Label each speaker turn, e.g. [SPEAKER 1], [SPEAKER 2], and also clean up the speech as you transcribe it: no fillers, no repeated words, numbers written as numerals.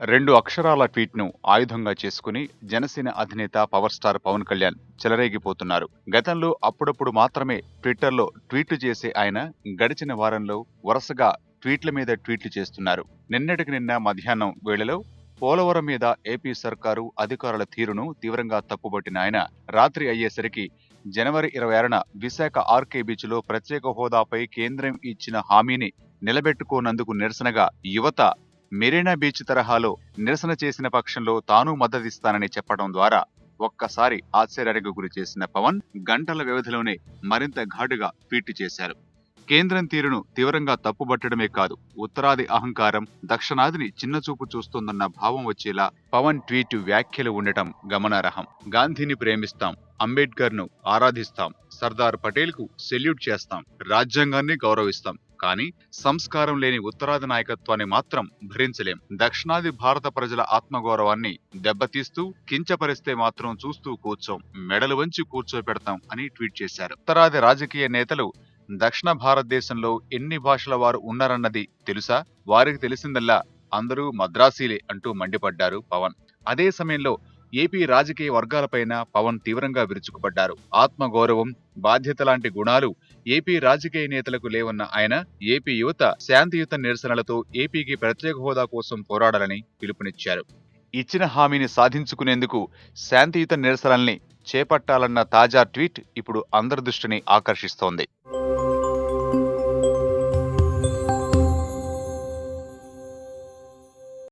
[SPEAKER 1] రెండు అక్షరాల ట్వీట్‌ను ఆయుధంగా చేసుకుని జనసేన అధినేత పవర్ స్టార్ పవన్ కళ్యాణ్ చెలరేగిపోతున్నారు. గతంలో అప్పుడప్పుడు మాత్రమే ట్విట్టర్‌లో ట్వీట్లు చేసే ఆయన గడిచిన వారంలో వరుసగా ట్వీట్ల మీద ట్వీట్లు చేస్తున్నారు. నిన్నటికి నిన్న మధ్యాహ్నం వేళలో పోలవరం మీద ఏపీ సర్కారు అధికారుల తీరును తీవ్రంగా తప్పుబట్టిన ఆయన రాత్రి అయ్యేసరికి జనవరి 26న విశాఖ ఆర్కే బీచ్‌లో ప్రత్యేక హోదాపై కేంద్రం ఇచ్చిన హామీని నిలబెట్టుకోనందుకు నిరసనగా యువత మెరీనా బీచ్ తరహాలో నిరసన చేసిన పక్షంలో తాను మద్దతిస్తానని చెప్పడం ద్వారా ఒక్కసారి ఆశ్చర్యానికి గురి చేసిన పవన్ గంటల వ్యవధిలోనే మరింత ఘాటుగా ట్వీట్ చేశారు. కేంద్రం తీరును తీవ్రంగా తప్పుబట్టడమే కాదు, ఉత్తరాది అహంకారం దక్షిణాదిని చిన్నచూపు చూస్తోందన్న భావం వచ్చేలా పవన్ ట్వీట్ వ్యాఖ్యలు ఉండటం గమనార్హం. గాంధీని ప్రేమిస్తాం, అంబేద్కర్ ను ఆరాధిస్తాం, సర్దార్ పటేల్ కు సెల్యూట్ చేస్తాం, రాజ్యాంగాన్ని గౌరవిస్తాం. కానీ సంస్కారం లేని ఉత్తరాది నాయకత్వాన్ని మాత్రం భరించలేం. దక్షిణాది భారత ప్రజల ఆత్మగౌరవాన్ని దెబ్బతీస్తూ కించపరిస్తే మాత్రం చూస్తూ కూర్చోం, మెడలు వంచి కూర్చోపెడతాం అని ట్వీట్ చేశారు. ఉత్తరాది రాజకీయ నేతలు దక్షిణ భారతదేశంలో ఎన్ని భాషల వారు ఉన్నారన్నది తెలుసా? వారికి తెలిసిందల్లా అందరూ మద్రాసీలే అంటూ మండిపడ్డారు పవన్. అదే సమయంలో ఏపీ రాజకీయ వర్గాలపైన పవన్ తీవ్రంగా విరుచుకుపడ్డారు. ఆత్మగౌరవం, బాధ్యత లాంటి గుణాలు ఏపీ రాజకీయ నేతలకు లేవన్న ఆయన ఏపీ యువత శాంతియుత నిరసనలతో ఏపీకి ప్రత్యేక హోదా కోసం పోరాడాలని పిలుపునిచ్చారు. ఇచ్చిన హామీని సాధించుకునేందుకు శాంతియుత నిరసనల్ని చేపట్టాలన్న తాజా ట్వీట్ ఇప్పుడు అందరి దృష్టిని ఆకర్షిస్తోంది.